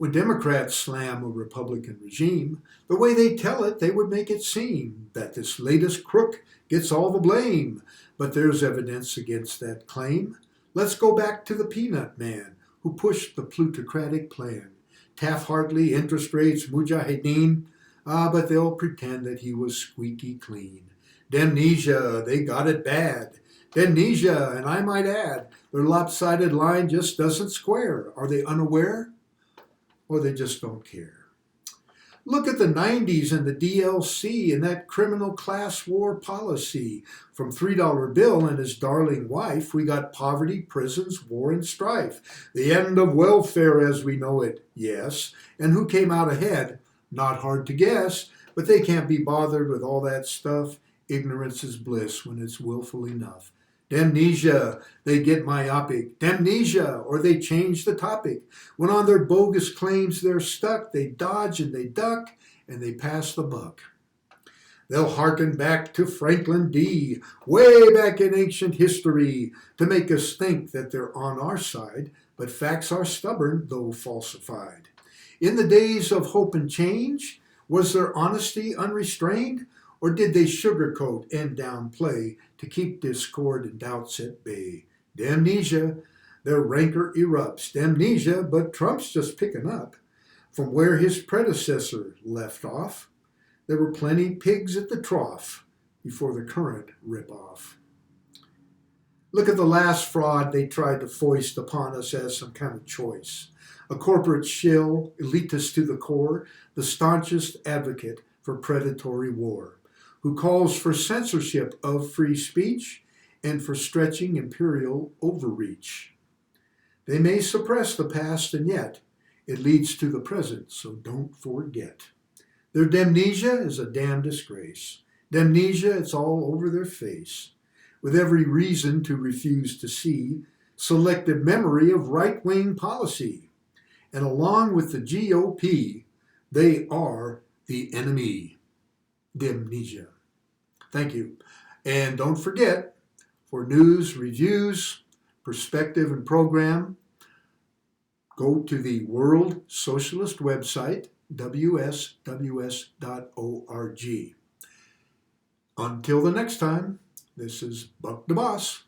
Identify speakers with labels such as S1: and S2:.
S1: When Democrats slam a Republican regime, the way they tell it, they would make it seem that this latest crook gets all the blame. But there's evidence against that claim. Let's go back to the peanut man who pushed the plutocratic plan. Taft-Hartley, interest rates, mujahedeen, but they'll pretend that he was squeaky clean. Demnesia, they got it bad. Demnesia, and I might add, their lopsided line just doesn't square. Are they unaware? Or they just don't care? Look at the 90s and the DLC and that criminal class war policy. From $3 Bill and his darling wife, we got poverty, prisons, war, and strife. The end of welfare as we know it, yes. And who came out ahead? Not hard to guess, but they can't be bothered with all that stuff. Ignorance is bliss when it's willful enough. Demnesia, they get myopic. Demnesia, or they change the topic. When on their bogus claims they're stuck, they dodge and they duck, and they pass the buck. They'll hearken back to Franklin D., way back in ancient history, to make us think that they're on our side, but facts are stubborn, though falsified. In the days of hope and change, was their honesty unrestrained? Or did they sugarcoat and downplay to keep discord and doubts at bay? Demnesia, their rancor erupts. Demnesia, but Trump's just picking up from where his predecessor left off. There were plenty pigs at the trough before the current rip-off. Look at the last fraud they tried to foist upon us as some kind of choice. A corporate shill, elitist to the core, the staunchest advocate for predatory war, who calls for censorship of free speech and for stretching imperial overreach. They may suppress the past, and yet it leads to the present, so don't forget. Their demnesia is a damn disgrace. Demnesia, it's all over their face, with every reason to refuse to see selective memory of right-wing policy. And along with the GOP, they are the enemy. Demnesia. Thank you. And don't forget, for news, reviews, perspective, and program, go to the World Socialist website, wsws.org. Until the next time, this is Buck the Boss.